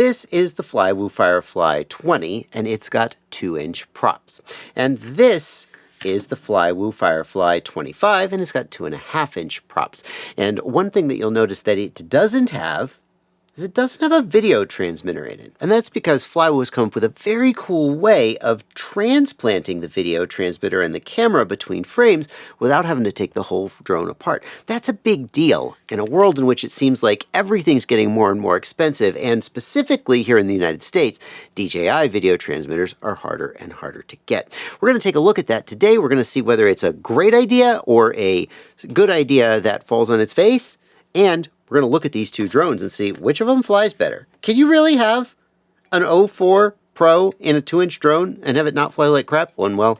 This is the Flywoo FireFly 20, and it's got 2-inch props. And this is the Flywoo FireFly 25, and it's got 2.5-inch props. And one thing that you'll notice that it doesn't have is it doesn't have a video transmitter in it. And that's because Flywoo has come up with a very cool way of transplanting the video transmitter and the camera between frames without having to take the whole drone apart. That's a big deal in a world in which it seems like everything's getting more and more expensive, and specifically here in the United States, DJI video transmitters are harder and harder to get. We're going to take a look at that today. We're going to see whether it's a great idea or a good idea that falls on its face, and we're going to look at these two drones and see which of them flies better. Can you really have an O4 Pro in a 2-inch drone and have it not fly like crap? Well,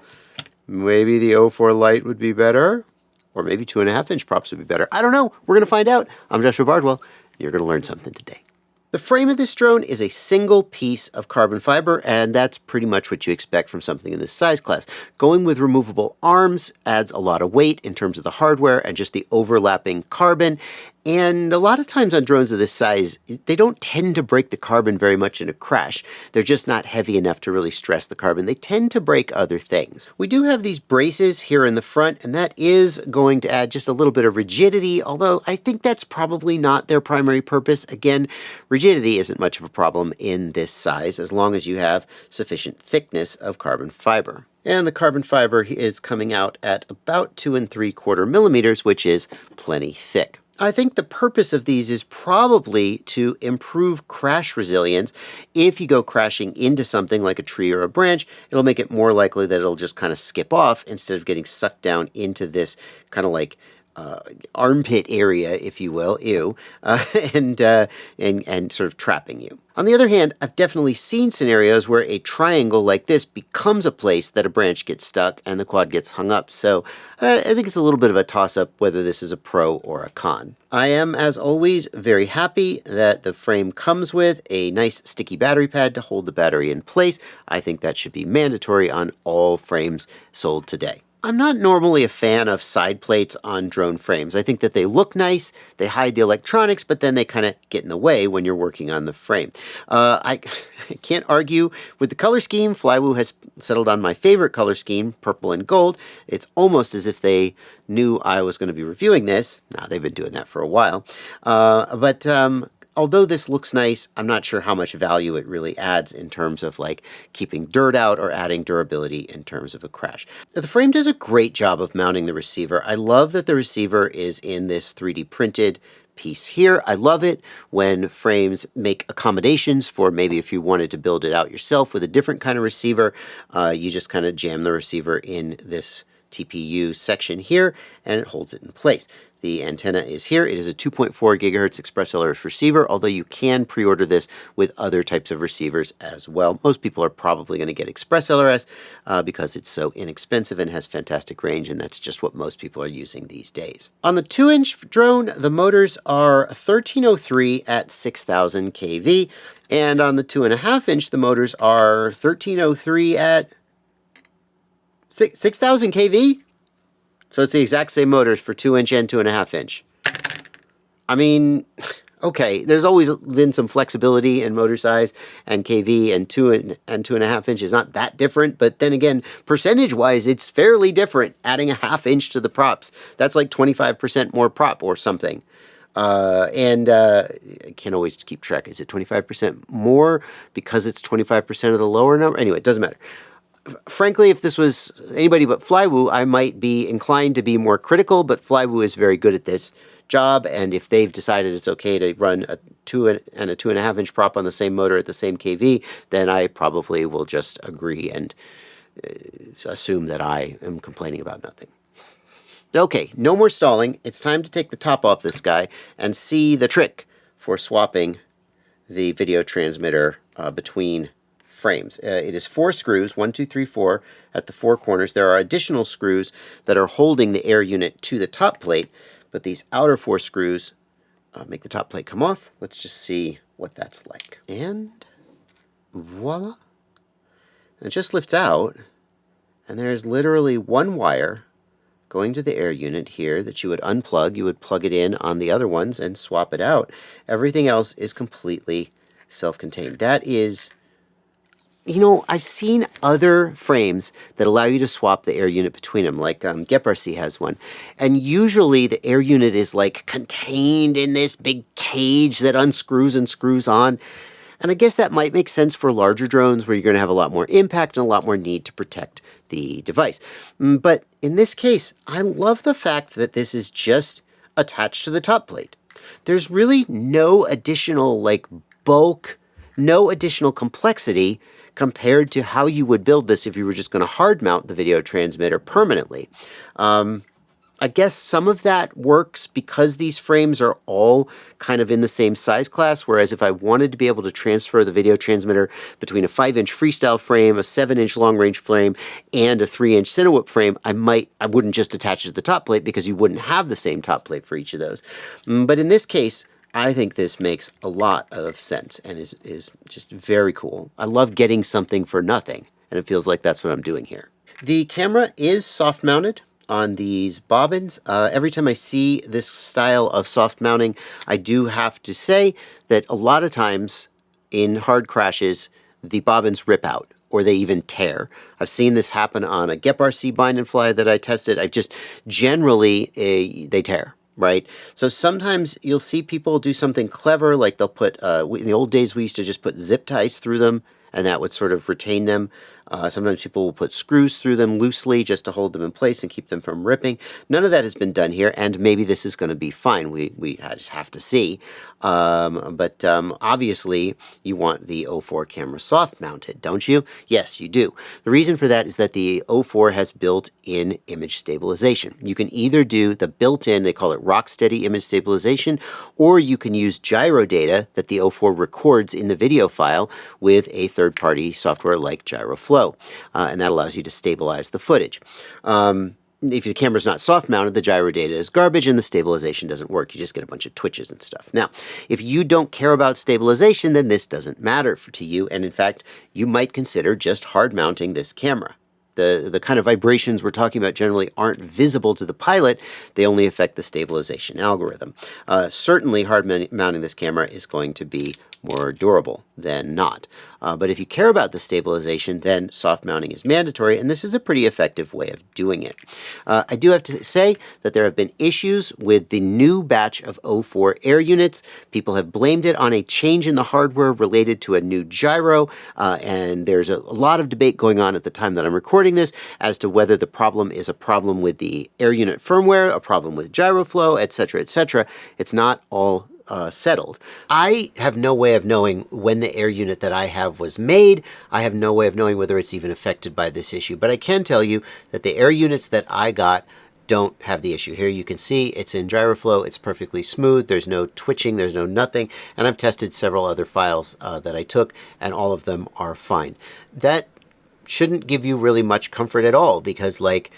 maybe the O4 Lite would be better, or maybe 2.5-inch props would be better. I don't know. We're going to find out. I'm Joshua Bardwell. You're going to learn something today. The frame of this drone is a single piece of carbon fiber, and that's pretty much what you expect from something in this size class. Going with removable arms adds a lot of weight in terms of the hardware and just the overlapping carbon. And a lot of times on drones of this size, they don't tend to break the carbon very much in a crash. They're just not heavy enough to really stress the carbon. They tend to break other things. We do have these braces here in the front, and that is going to add just a little bit of rigidity, although I think that's probably not their primary purpose. Again, rigidity isn't much of a problem in this size as long as you have sufficient thickness of carbon fiber. And the carbon fiber is coming out at about 2 3/4 millimeters, which is plenty thick. I think the purpose of these is probably to improve crash resilience. If you go crashing into something like a tree or a branch, it'll make it more likely that it'll just kind of skip off instead of getting sucked down into this kind of like armpit area, if you will, and sort of trapping you. On the other hand, I've definitely seen scenarios where a triangle like this becomes a place that a branch gets stuck and the quad gets hung up. So I think it's a little bit of a toss-up whether this is a pro or a con. I am, as always, very happy that the frame comes with a nice sticky battery pad to hold the battery in place. I think that should be mandatory on all frames sold today. I'm not normally a fan of side plates on drone frames. I think that they look nice, they hide the electronics, but then they kind of get in the way when you're working on the frame. I can't argue with the color scheme. Flywoo has settled on my favorite color scheme, purple and gold. It's almost as if they knew I was going to be reviewing this. Now, they've been doing that for a while. Although this looks nice, I'm not sure how much value it really adds in terms of like keeping dirt out or adding durability in terms of a crash. The frame does a great job of mounting the receiver. I love that the receiver is in this 3D printed piece here. I love it when frames make accommodations for maybe if you wanted to build it out yourself with a different kind of receiver, you just kind of jam the receiver in this TPU section here and it holds it in place. The antenna is here. It is a 2.4 gigahertz express LRS receiver, although you can pre-order this with other types of receivers as well. Most people are probably going to get express LRS because it's so inexpensive and has fantastic range, and that's just what most people are using these days. On the 2-inch drone, the motors are 1303 at 6,000 kV, and on the 2.5-inch, the motors are 1303 at 6,000 kV? So it's the exact same motors for 2-inch and 2.5-inch. I mean, okay, there's always been some flexibility in motor size and kV, and 2.5-inch is not that different. But then again, percentage-wise, it's fairly different. Adding a 1/2 inch to the props, that's like 25% more prop or something. I can't always keep track. Is it 25% more because it's 25% of the lower number? Anyway, it doesn't matter. Frankly, if this was anybody but Flywoo, I might be inclined to be more critical, but Flywoo is very good at this job, and if they've decided it's okay to run a 2 and a 2.5-inch prop on the same motor at the same kV, then I probably will just agree and assume that I am complaining about nothing. Okay, no more stalling. It's time to take the top off this guy and see the trick for swapping the video transmitter between frames. It is 4 screws, 1, 2, 3, 4 at the 4 corners. There are additional screws that are holding the air unit to the top plate, but these outer 4 screws make the top plate come off. Let's just see what that's like. And voila. And it just lifts out, and there's literally one wire going to the air unit here that you would unplug. You would plug it in on the other ones and swap it out. Everything else is completely self-contained. That is, you know, I've seen other frames that allow you to swap the air unit between them, like GetRC has one. And usually the air unit is like contained in this big cage that unscrews and screws on. And I guess that might make sense for larger drones where you're going to have a lot more impact and a lot more need to protect the device. But in this case, I love the fact that this is just attached to the top plate. There's really no additional like bulk, no additional complexity compared to how you would build this if you were just going to hard mount the video transmitter permanently. I guess some of that works because these frames are all kind of in the same size class, whereas if I wanted to be able to transfer the video transmitter between a 5-inch freestyle frame, a 7-inch long-range frame, and a 3-inch Cinewhoop frame, I wouldn't just attach it to the top plate because you wouldn't have the same top plate for each of those. But in this case, I think this makes a lot of sense and is just very cool. I love getting something for nothing, and it feels like that's what I'm doing here. The camera is soft mounted on these bobbins. Every time I see this style of soft mounting, I do have to say that a lot of times in hard crashes, the bobbins rip out or they even tear. I've seen this happen on a GetRC bind and fly that I tested. I just generally, they tear. Right? So sometimes you'll see people do something clever, like they'll put, in the old days we used to just put zip ties through them and that would sort of retain them. Sometimes people will put screws through them loosely just to hold them in place and keep them from ripping. None of that has been done here, and maybe this is going to be fine. We just have to see. But obviously, you want the O4 camera soft mounted, don't you? Yes, you do. The reason for that is that the O4 has built-in image stabilization. You can either do the built-in, they call it rock-steady image stabilization, or you can use gyro data that the O4 records in the video file with a third-party software like GyroFlow. And that allows you to stabilize the footage. If the camera's not soft mounted, the gyro data is garbage and the stabilization doesn't work. You just get a bunch of twitches and stuff. Now, if you don't care about stabilization, then this doesn't matter to you. And in fact, you might consider just hard mounting this camera. The kind of vibrations we're talking about generally aren't visible to the pilot. They only affect the stabilization algorithm. Certainly, hard mounting this camera is going to be more durable than not. But if you care about the stabilization, then soft mounting is mandatory, and this is a pretty effective way of doing it. I do have to say that there have been issues with the new batch of O4 air units. People have blamed it on a change in the hardware related to a new gyro, and there's a lot of debate going on at the time that I'm recording this as to whether the problem is a problem with the air unit firmware, a problem with GyroFlow, etc., etc. It's not all settled. I have no way of knowing when the air unit that I have was made. I have no way of knowing whether it's even affected by this issue, but I can tell you that the air units that I got don't have the issue. Here you can see it's in GyroFlow. It's perfectly smooth. There's no twitching. There's no nothing. And I've tested several other files that I took, and all of them are fine. That shouldn't give you really much comfort at all because, like,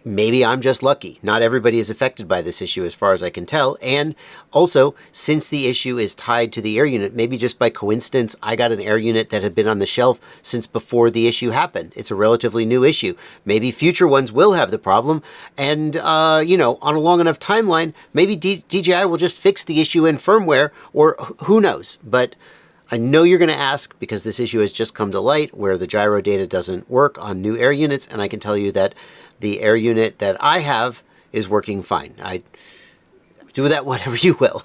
maybe I'm just lucky. Not everybody is affected by this issue as far as I can tell. And also, since the issue is tied to the air unit, maybe just by coincidence, I got an air unit that had been on the shelf since before the issue happened. It's a relatively new issue. Maybe future ones will have the problem. And, you know, on a long enough timeline, maybe DJI will just fix the issue in firmware, or who knows. But I know you're going to ask because this issue has just come to light where the gyro data doesn't work on new air units. And I can tell you that the air unit that I have is working fine. I do with that whatever you will.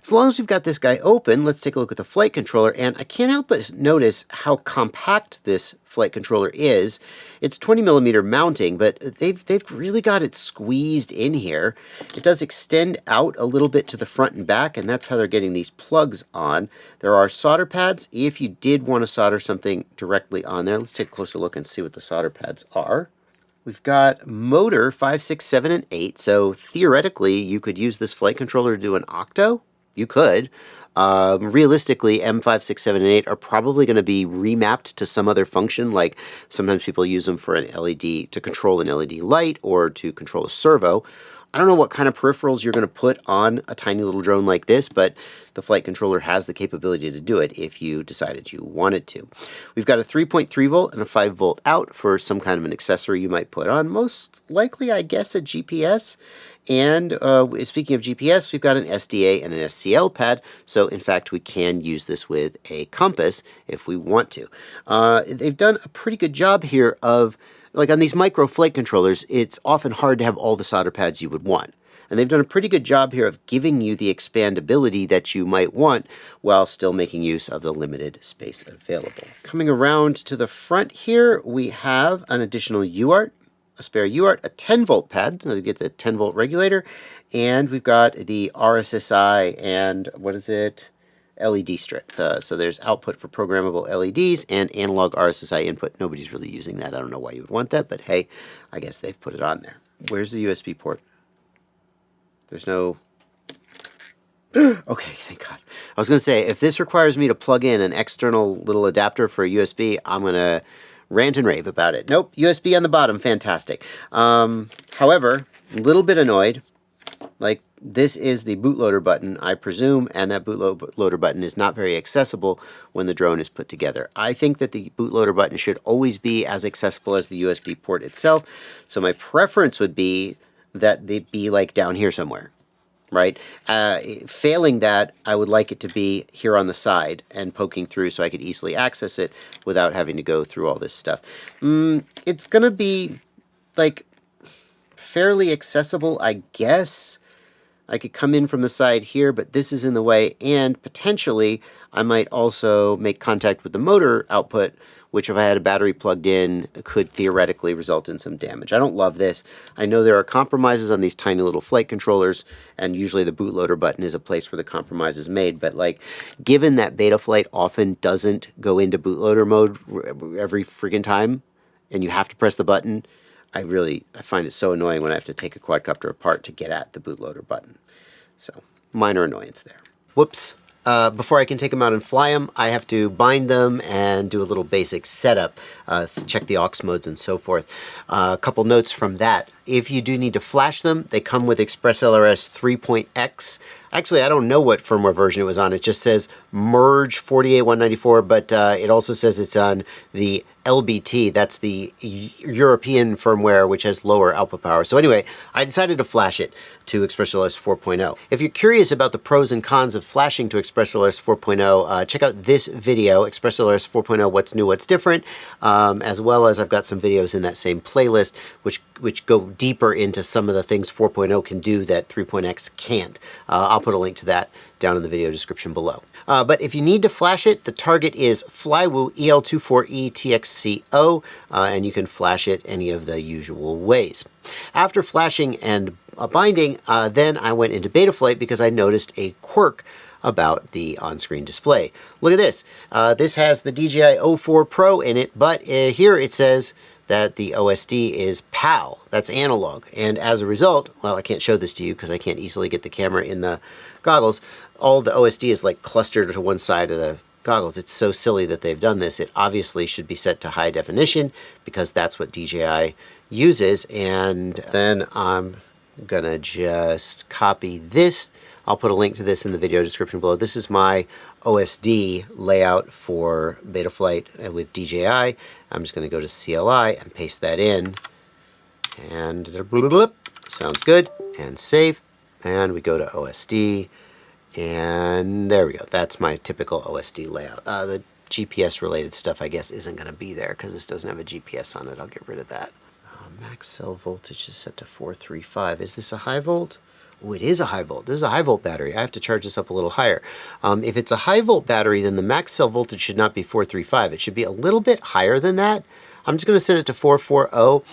As long as we've got this guy open, let's take a look at the flight controller. And I can't help but notice how compact this flight controller is. It's 20mm mounting, but they've really got it squeezed in here. It does extend out a little bit to the front and back, and that's how they're getting these plugs on. There are solder pads if you did want to solder something directly on there. Let's take a closer look and see what the solder pads are. We've got motor 5, 6, 7, and 8. So theoretically, you could use this flight controller to do an octo. You could. Realistically, M5, 6, 7, and 8 are probably going to be remapped to some other function, like sometimes people use them for an LED, to control an LED light or to control a servo. I don't know what kind of peripherals you're going to put on a tiny little drone like this, but the flight controller has the capability to do it if you decided you wanted to. We've got a 3.3 volt and a 5 volt out for some kind of an accessory you might put on. Most likely, I guess, a GPS. And speaking of GPS, we've got an SDA and an SCL pad. So in fact, we can use this with a compass if we want to. They've done a pretty good job here of, like on these micro flight controllers, it's often hard to have all the solder pads you would want. And they've done a pretty good job here of giving you the expandability that you might want while still making use of the limited space available. Coming around to the front here, we have an additional UART, a spare UART, a 10-volt pad, so you get the 10-volt regulator, and we've got the RSSI and, what is it, LED strip. So there's output for programmable LEDs and analog RSSI input. Nobody's really using that. I don't know why you would want that, but hey, I guess they've put it on there. Where's the USB port? There's no... Okay, thank God. I was going to say, if this requires me to plug in an external little adapter for a USB, I'm going to rant and rave about it. Nope, USB on the bottom, fantastic. However, a little bit annoyed. Like, this is the bootloader button, I presume, and that bootloader button is not very accessible when the drone is put together. I think that the bootloader button should always be as accessible as the USB port itself. So my preference would be that they be like down here somewhere, right? Failing that, I would like it to be here on the side and poking through so I could easily access it without having to go through all this stuff. It's going to be like fairly accessible, I guess. I could come in from the side here, but this is in the way, and potentially I might also make contact with the motor output, which if I had a battery plugged in could theoretically result in some damage. I don't love this. I know there are compromises on these tiny little flight controllers, and usually the bootloader button is a place where the compromise is made, but like, given that Betaflight often doesn't go into bootloader mode every friggin' time, and you have to press the button, I find it so annoying when I have to take a quadcopter apart to get at the bootloader button. So, minor annoyance there. Whoops. Before I can take them out and fly them, I have to bind them and do a little basic setup, check the aux modes and so forth. A couple notes from that. If you do need to flash them, they come with ExpressLRS 3.x. Actually, I don't know what firmware version it was on. It just says Merge 48194, but it also says it's on the LBT. That's the European firmware, which has lower output power. So anyway, I decided to flash it to ExpressLRS 4.0. If you're curious about the pros and cons of flashing to ExpressLRS 4.0, check out this video, ExpressLRS 4.0, What's New, What's Different, as well as I've got some videos in that same playlist, which go deeper into some of the things 4.0 can do that 3.x can't. I'll put a link to that down in the video description below. But if you need to flash it, the target is Flywoo EL24E TXCO, and you can flash it any of the usual ways. After flashing and binding, then I went into Betaflight because I noticed a quirk about the on-screen display. Look at this. This has the DJI O4 Pro in it, but here it says that the OSD is PAL. That's analog. And as a result, well, I can't show this to you because I can't easily get the camera in the goggles. All the OSD is like clustered to one side of the goggles. It's so silly that they've done this. It obviously should be set to high definition because that's what DJI uses. And then I'm gonna just copy this. I'll put a link to this in the video description below. This is my OSD layout for Betaflight with DJI. I'm just going to go to CLI and paste that in. And sounds good. And save. And we go to OSD. And there we go. That's my typical OSD layout. The GPS related stuff, I guess, isn't going to be there because this doesn't have a GPS on it. I'll get rid of that. Max cell voltage is set to 435. Is this a high volt? Oh, it is a high volt. This is a high volt battery. I have to charge this up a little higher. If it's a high volt battery, then the max cell voltage should not be 435. It should be a little bit higher than that. I'm just going to set it to 440.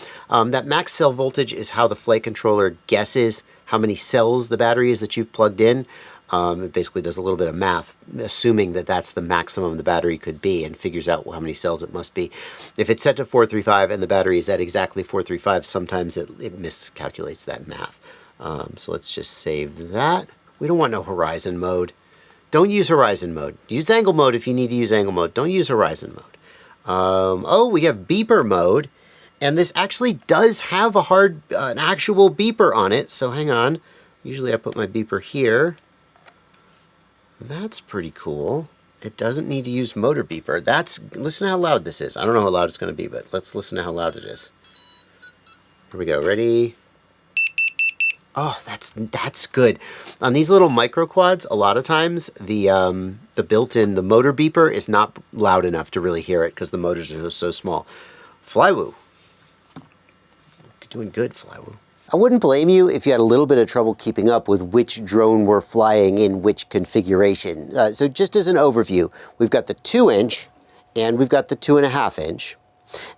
That max cell voltage is how the flight controller guesses how many cells the battery is that you've plugged in. It basically does a little bit of math, assuming that that's the maximum the battery could be and figures out how many cells it must be. If it's set to 435 and the battery is at exactly 435, sometimes it miscalculates that math. So let's just save that. We don't want no horizon mode. Don't use horizon mode. Use angle mode if you need to use angle mode. Don't use horizon mode. Oh, we have beeper mode. And this actually does have an actual beeper on it. So hang on. Usually I put my beeper here. That's pretty cool. It doesn't need to use motor beeper. Listen to how loud this is. I don't know how loud it's going to be, but let's listen to how loud it is. Here we go. Ready? Oh, that's good. On these little micro quads, a lot of times the built-in motor beeper is not loud enough to really hear it because the motors are so small. Flywoo, doing good, Flywoo. I wouldn't blame you if you had a little bit of trouble keeping up with which drone we're flying in which configuration. So just as an overview, we've got the 2-inch and we've got the 2.5-inch,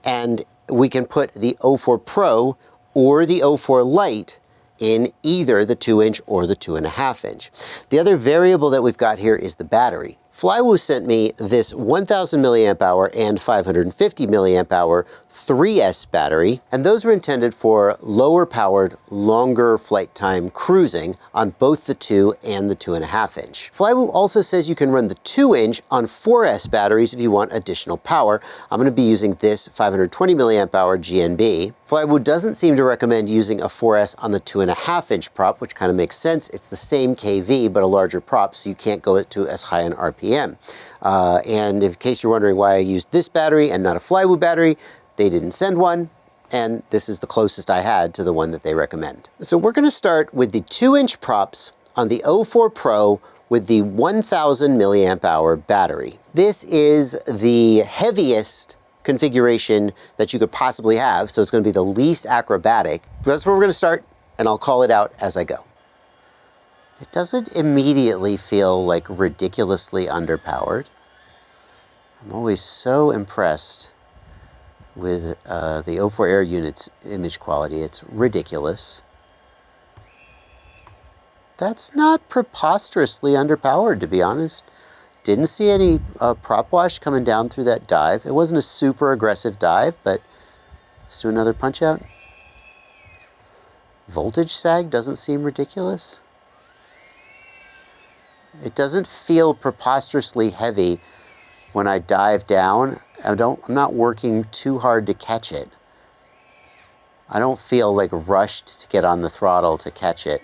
and we can put the O4 Pro or the O4 Lite in either the 2-inch or the 2.5-inch. The other variable that we've got here is the battery. Flywoo sent me this 1000 milliamp hour and 550 milliamp hour 3S battery, and those were intended for lower powered, longer flight time cruising on both the 2 and the 2.5-inch. Flywoo also says you can run the 2-inch on 4S batteries if you want additional power. I'm going to be using this 520 milliamp hour GNB. Flywoo doesn't seem to recommend using a 4S on the 2.5-inch prop, which kind of makes sense. It's the same KV, but a larger prop, so you can't go to as high an RPM. And in case you're wondering why I used this battery and not a Flywoo battery, they didn't send one, and this is the closest I had to the one that they recommend. So we're going to start with the 2-inch props on the O4 Pro with the 1000 milliamp hour battery. This is the heaviest configuration that you could possibly have, so it's going to be the least acrobatic. That's where we're going to start, and I'll call it out as I go. It doesn't immediately feel like ridiculously underpowered. I'm always so impressed with the O4 Air unit's image quality. It's ridiculous. That's not preposterously underpowered, to be honest. Didn't see any prop wash coming down through that dive. It wasn't a super aggressive dive, but let's do another punch out. Voltage sag doesn't seem ridiculous. It doesn't feel preposterously heavy when I dive down. I'm not working too hard to catch it. I don't feel like rushed to get on the throttle to catch it.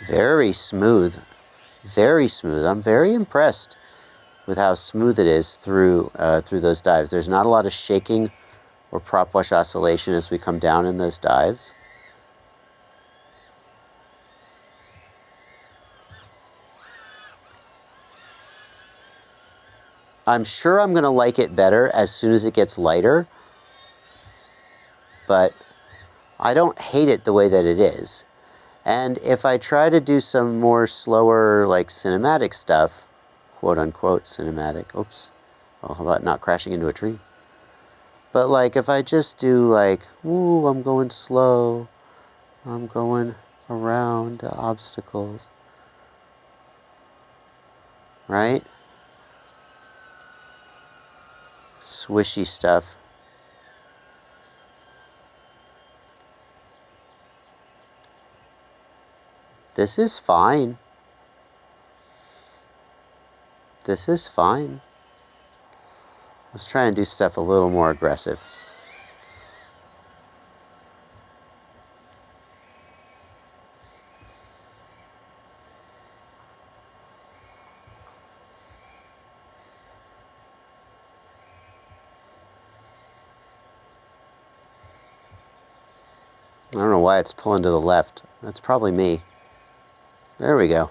Very smooth, very smooth. I'm very impressed with how smooth it is through those dives. There's not a lot of shaking or prop wash oscillation as we come down in those dives. I'm sure I'm going to like it better as soon as it gets lighter, but I don't hate it the way that it is. And if I try to do some more slower, like cinematic stuff, quote unquote cinematic, oops, well, how about not crashing into a tree? But like if I just do like, ooh, I'm going slow, I'm going around the obstacles, right? Swishy stuff. This is fine. This is fine. Let's try and do stuff a little more aggressive. I don't know why it's pulling to the left. That's probably me. There we go.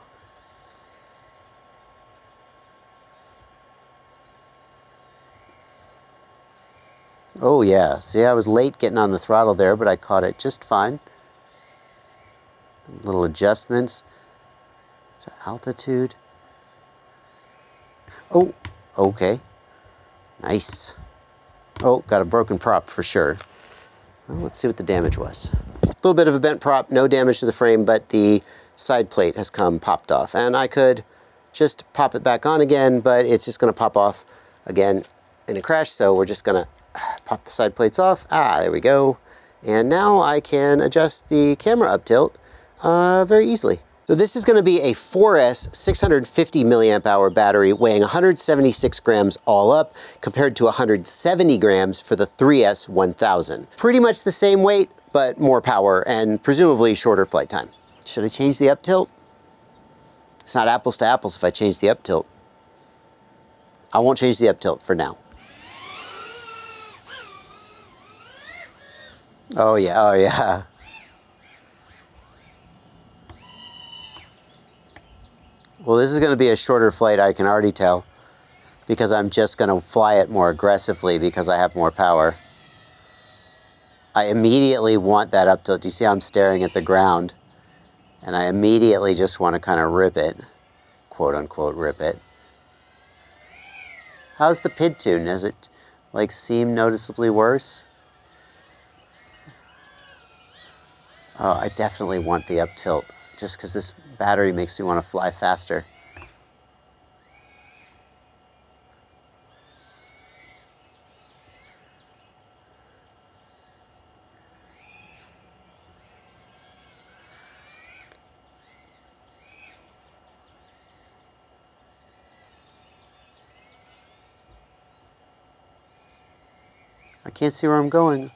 Oh yeah, see, I was late getting on the throttle there, but I caught it just fine. Little adjustments to altitude. Oh, okay. Nice. Oh, got a broken prop for sure. Well, let's see what the damage was. A little bit of a bent prop, no damage to the frame, but the side plate has come popped off. And I could just pop it back on again, but it's just gonna pop off again in a crash, so we're just gonna pop the side plates off. Ah, there we go. And now I can adjust the camera up tilt very easily. So this is going to be a 4S 650 milliamp hour battery weighing 176 grams all up compared to 170 grams for the 3S 1000. Pretty much the same weight, but more power and presumably shorter flight time. Should I change the up tilt? It's not apples to apples if I change the up tilt. I won't change the up tilt for now. Oh yeah, oh yeah. Well, this is going to be a shorter flight, I can already tell, because I'm just going to fly it more aggressively because I have more power. I immediately want that up tilt. You see how I'm staring at the ground? And I immediately just want to kind of rip it, quote unquote rip it. How's the PID tune? Does it like seem noticeably worse? Oh, I definitely want the up tilt, just because this battery makes me want to fly faster. I can't see where I'm going.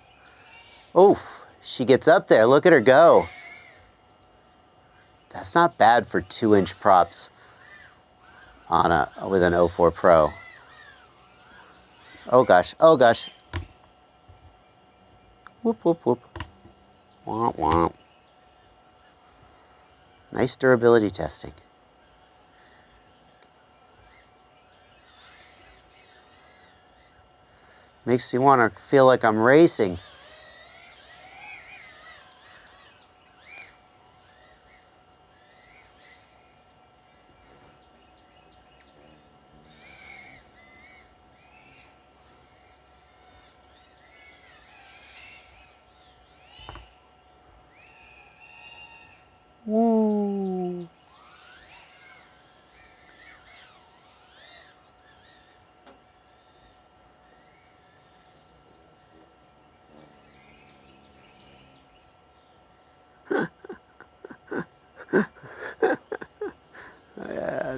Oof, she gets up there. Look at her go. That's not bad for 2-inch props on with an O4 Pro. Oh gosh, oh gosh. Whoop, whoop, whoop. Womp, womp. Nice durability testing. Makes me want to feel like I'm racing. Woo.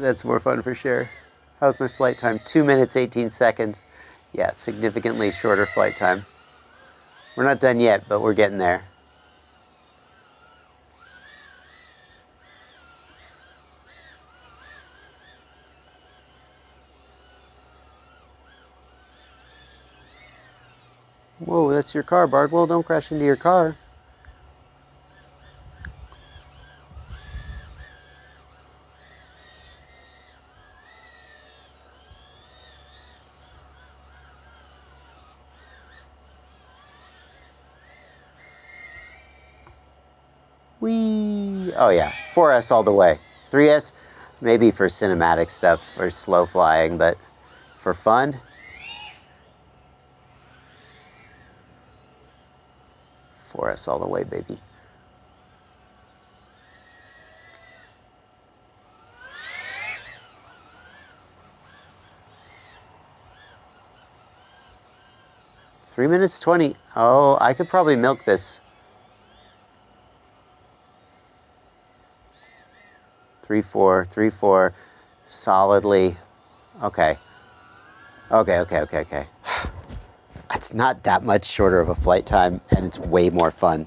That's more fun for sure. How's my flight time? 2 minutes, 18 seconds. Yeah, significantly shorter flight time. We're not done yet, but we're getting there. Whoa, that's your car, Bardwell. Don't crash into your car. Whee! Oh yeah, 4S all the way. 3S, maybe for cinematic stuff or slow flying, but for fun, 4S all the way, baby. Three minutes 20. Oh, I could probably milk this. 3-4, 3-4, solidly. Okay. Okay. It's not that much shorter of a flight time, and it's way more fun.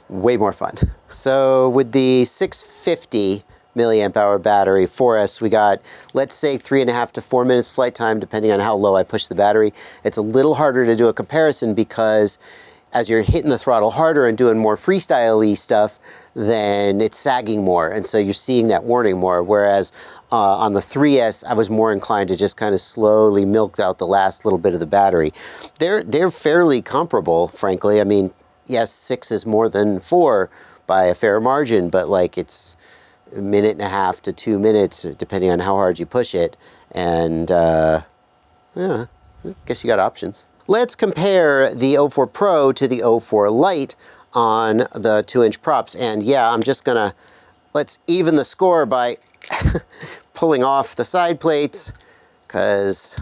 Way more fun. So with the 650 milliamp hour battery, 4S, we got, let's say 3.5 to 4 minutes flight time, depending on how low I push the battery. It's a little harder to do a comparison because as you're hitting the throttle harder and doing more freestyle-y stuff, then it's sagging more, and so you're seeing that warning more. Whereas on the 3S, I was more inclined to just kind of slowly milk out the last little bit of the battery. They're fairly comparable, frankly. I mean, yes, 6 is more than 4 by a fair margin, but like it's 1.5 to 2 minutes, depending on how hard you push it. And yeah, I guess you got options. Let's compare the O4 Pro to the O4 Lite on the 2-inch props. And yeah, I'm just gonna, let's even the score by pulling off the side plates, because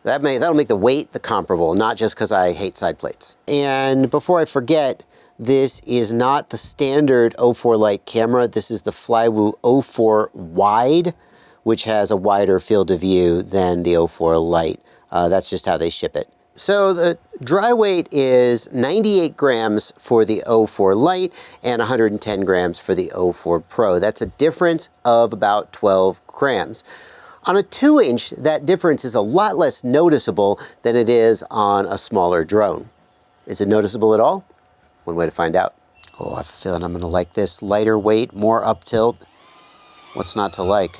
that'll make the weight the comparable, not just because I hate side plates. And before I forget, this is not the standard O4 Lite camera. This is the Flywoo O4 Wide, which has a wider field of view than the O4 Lite. That's just how they ship it. So the dry weight is 98 grams for the O4 Lite and 110 grams for the O4 Pro. That's a difference of about 12 grams. On a 2-inch, that difference is a lot less noticeable than it is on a smaller drone. Is it noticeable at all? One way to find out. Oh, I have a feeling I'm going to like this. Lighter weight, more up tilt. What's not to like?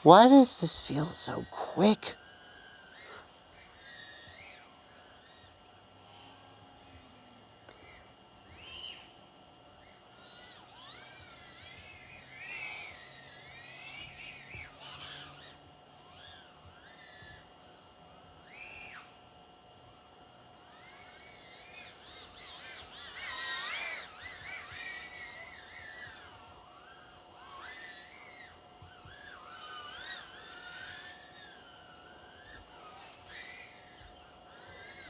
Why does this feel so quick?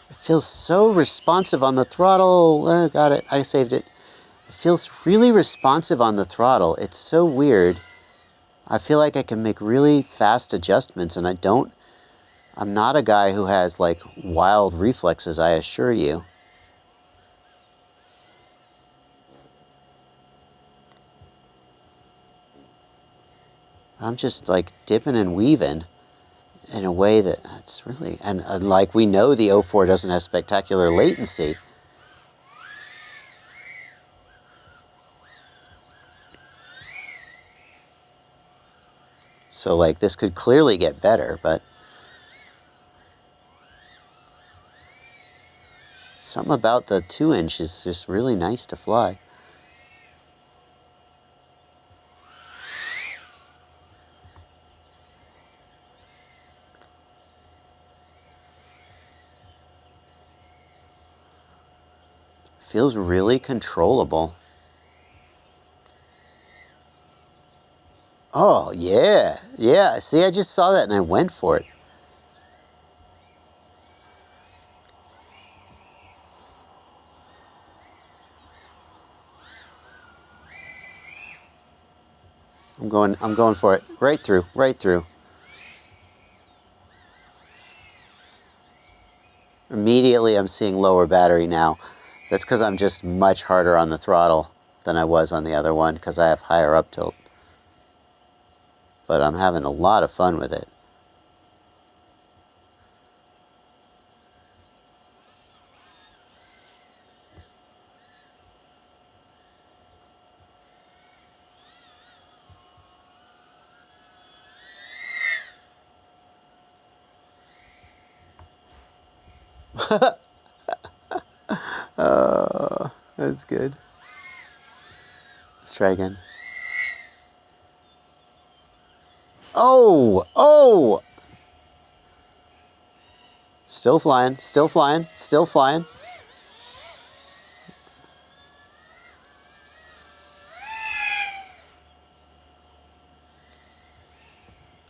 It feels so responsive on the throttle. Got it. I saved it. It feels really responsive on the throttle. It's so weird. I feel like I can make really fast adjustments, and I'm not a guy who has like wild reflexes, I assure you. I'm just like dipping and weaving in a way that's really, and like we know the O4 doesn't have spectacular latency. So like this could clearly get better, but something about the 2-inch is just really nice to fly. Feels really controllable. Oh, yeah. Yeah, see, I just saw that and I went for it. I'm going for it. Right through, right through. Immediately I'm seeing lower battery now. That's because I'm just much harder on the throttle than I was on the other one because I have higher up tilt. But I'm having a lot of fun with it. Oh, that's good. Let's try again. Oh, oh! Still flying, still flying, still flying.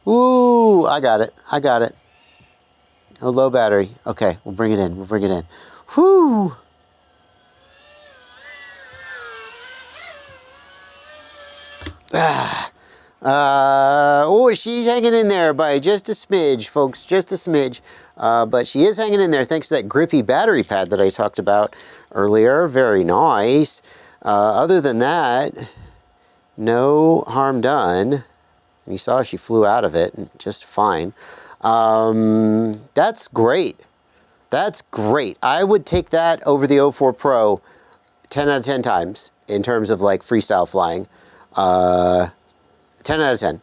Ooh, I got it, I got it. Oh, low battery. Okay, we'll bring it in, we'll bring it in. Whoo! Oh, she's hanging in there by just a smidge, folks, just a smidge. But she is hanging in there thanks to that grippy battery pad that I talked about earlier. Very nice. Other than that, no harm done. You saw she flew out of it just fine. That's great. That's great. I would take that over the O4 Pro 10 out of 10 times in terms of like freestyle flying. 10 out of 10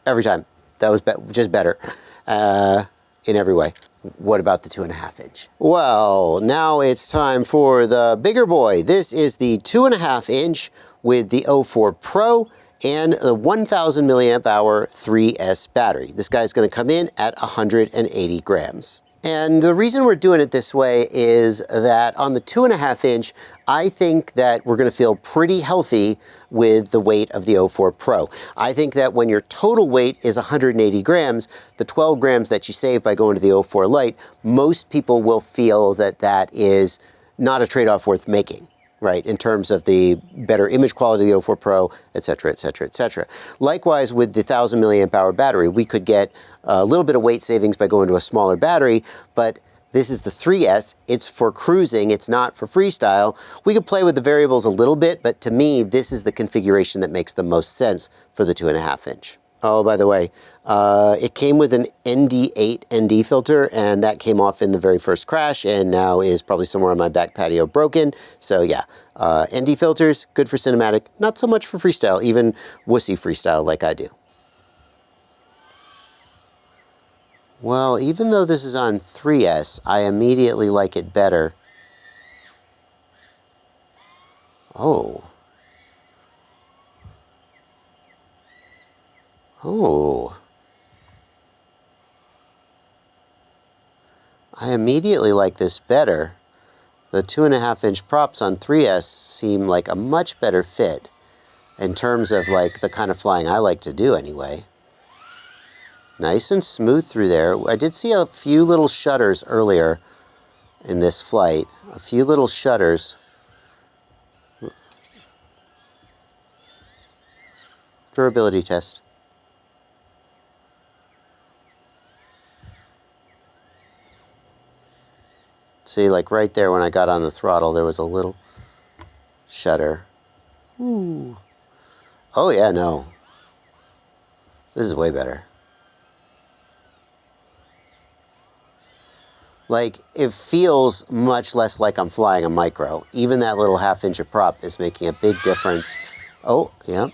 every time. That was just better in every way. What about the 2.5-inch? Well, now it's time for the bigger boy. This is the 2.5-inch with the O4 Pro and the 1000 milliamp hour 3S battery. This guy's going to come in at 180 grams. And the reason we're doing it this way is that on the 2.5-inch, I think that we're going to feel pretty healthy with the weight of the O4 Pro. I think that when your total weight is 180 grams, the 12 grams that you save by going to the O4 Lite, most people will feel that that is not a trade-off worth making, right, in terms of the better image quality of the O4 Pro, etc., etc., etc. Likewise, with the 1000 milliamp hour battery, we could get a little bit of weight savings by going to a smaller battery, but This is the 3S. It's for cruising. It's not for freestyle. We could play with the variables a little bit, but to me, this is the configuration that makes the most sense for the 2.5 inch. Oh, by the way, it came with an ND8 ND filter, and that came off in the very first crash, and now is probably somewhere on my back patio broken. So yeah, ND filters, good for cinematic, not so much for freestyle, even wussy freestyle like I do. Well, even though this is on 3S, I immediately like it better. Oh. Oh. I immediately like this better. The 2.5 inch props on 3S seem like a much better fit in terms of like the kind of flying I like to do anyway. Nice and smooth through there. I did see a few little shudders earlier in this flight. A few little shudders. Durability test. See, like right there when I got on the throttle, there was a little shudder. Ooh. Oh yeah, no. This is way better. Like, it feels much less like I'm flying a micro. Even that little 1/2 inch of prop is making a big difference. Oh, yep.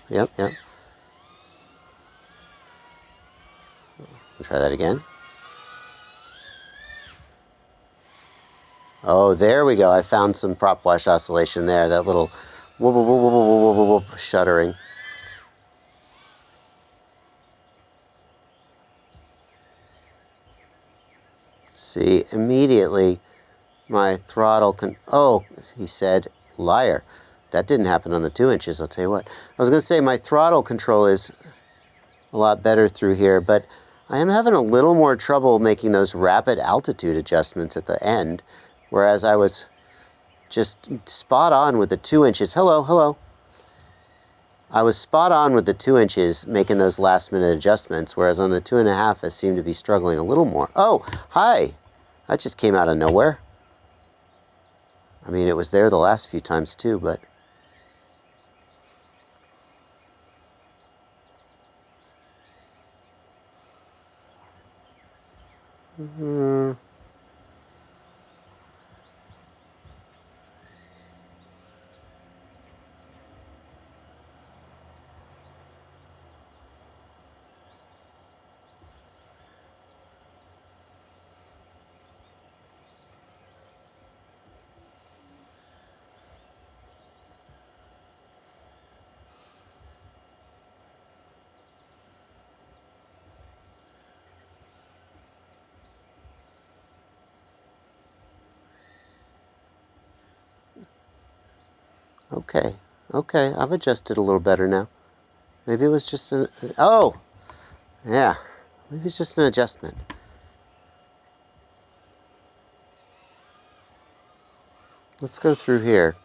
Try that again. Oh, there we go. I found some prop wash oscillation there. That little whoop, whoop, whoop, whoop, whoop, whoop, whoop, shuddering. See, immediately my throttle can... Oh, he said, liar. That didn't happen on the 2 inches, I'll tell you what. I was going to say my throttle control is a lot better through here, but I am having a little more trouble making those rapid altitude adjustments at the end, whereas I was just spot on with the 2 inches. Hello. I was spot on with the 2 inches making those last minute adjustments, whereas on the 2.5 I seem to be struggling a little more. Oh, hi. That just came out of nowhere. I mean, it was there the last few times too, but... Okay, I've adjusted a little better now. Maybe it was just an... Oh! Yeah, maybe it's just an adjustment. Let's go through here.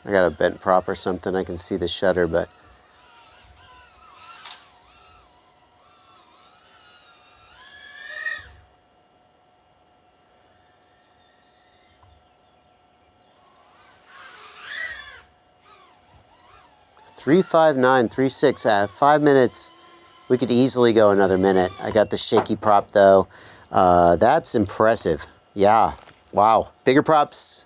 I got a bent prop or something. I can see the shutter, but... $359.36. 5 minutes. We could easily go another minute. I got the shaky prop though. That's impressive. Yeah. Wow. Bigger props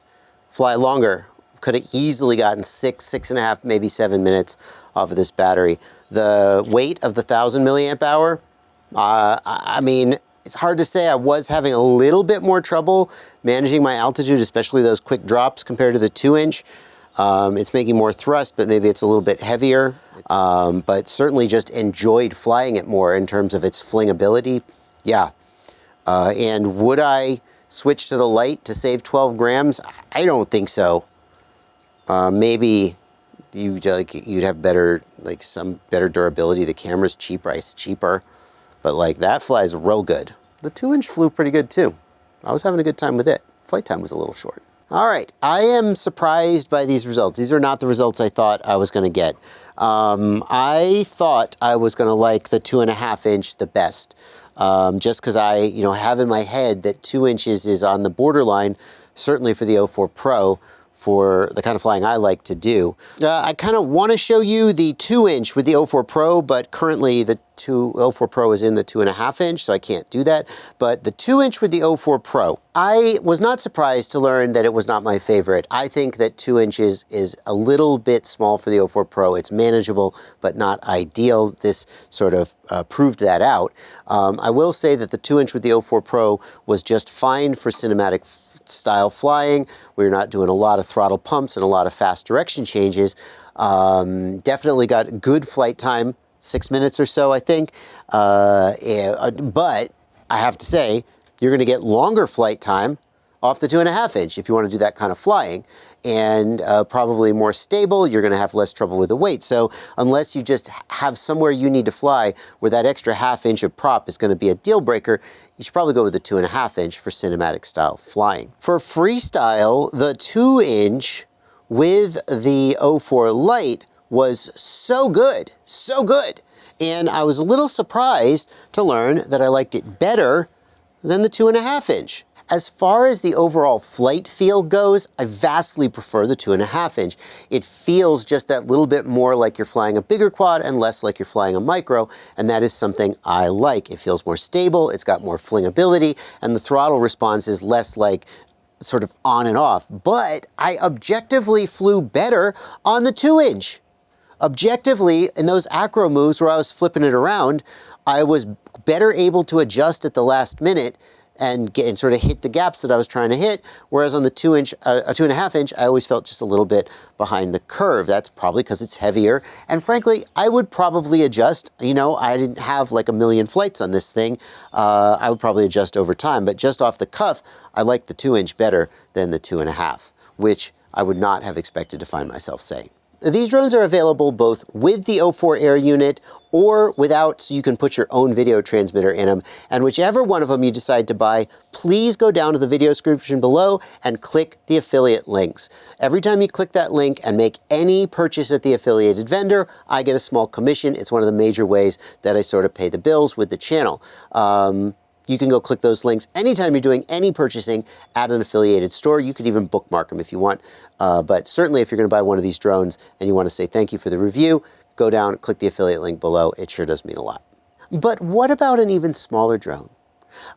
fly longer. Could have easily gotten 6.5, maybe 7 minutes off of this battery. The weight of the 1,000 milliamp hour, I mean, it's hard to say. I was having a little bit more trouble managing my altitude, especially those quick drops compared to the 2 inch. It's making more thrust, but maybe it's a little bit heavier. But certainly just enjoyed flying it more in terms of its flingability. Yeah. And would I switch to the Lite to save 12 grams? I don't think so. Maybe you'd have better, like some better durability. The camera's cheaper, it's cheaper, but like that flies real good. The 2-inch flew pretty good too. I was having a good time with it. Flight time was a little short. All right, I am surprised by these results. These are not the results I thought I was gonna get. I thought I was gonna like the 2.5-inch the best, just because I have in my head that 2 inches is on the borderline, certainly for the O4 Pro, for the kind of flying I like to do. I kind of want to show you the 2-inch with the O4 Pro, but currently the O4 Pro is in the 2.5-inch, so I can't do that. But the 2-inch with the O4 Pro, I was not surprised to learn that it was not my favorite. I think that 2 inches is a little bit small for the O4 Pro. It's manageable, but not ideal. This sort of proved that out. I will say that the 2-inch with the O4 Pro was just fine for cinematic style flying. We're not doing a lot of throttle pumps and a lot of fast direction changes. Definitely got good flight time, 6 minutes or so, I think. But I have to say, you're going to get longer flight time off the 2.5-inch if you want to do that kind of flying, and probably more stable. You're going to have less trouble with the weight. So unless you just have somewhere you need to fly where that extra 1/2 inch of prop is going to be a deal breaker, you should probably go with the 2.5-inch for cinematic style flying. For freestyle, the 2-inch with the O4 Lite was so good, so good. And I was a little surprised to learn that I liked it better than the 2.5-inch. As far as the overall flight feel goes, I vastly prefer the 2.5-inch. It feels just that little bit more like you're flying a bigger quad and less like you're flying a micro, and that is something I like. It feels more stable, it's got more flingability, and the throttle response is less like sort of on and off. But I objectively flew better on the 2-inch. Objectively, in those acro moves where I was flipping it around, I was better able to adjust at the last minute and sort of hit the gaps that I was trying to hit. Whereas on the 2.5-inch, I always felt just a little bit behind the curve. That's probably because it's heavier. And frankly, I would probably adjust. I didn't have like a million flights on this thing. I would probably adjust over time. But just off the cuff, I like the 2-inch better than the 2.5, which I would not have expected to find myself saying. These drones are available both with the O4 Air unit or without, so you can put your own video transmitter in them. And whichever one of them you decide to buy, please go down to the video description below and click the affiliate links. Every time you click that link and make any purchase at the affiliated vendor, I get a small commission. It's one of the major ways that I sort of pay the bills with the channel. You can go click those links anytime you're doing any purchasing at an affiliated store. You could even bookmark them if you want. But certainly if you're going to buy one of these drones and you want to say thank you for the review, go down, click the affiliate link below. It sure does mean a lot. But what about an even smaller drone?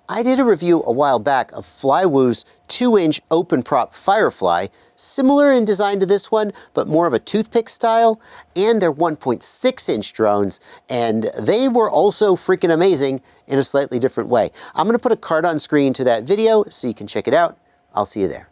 I did a review a while back of Flywoo's 2-inch open prop FireFly, similar in design to this one, but more of a toothpick style, and they're 1.6-inch drones, and they were also freaking amazing in a slightly different way. I'm going to put a card on screen to that video so you can check it out. I'll see you there.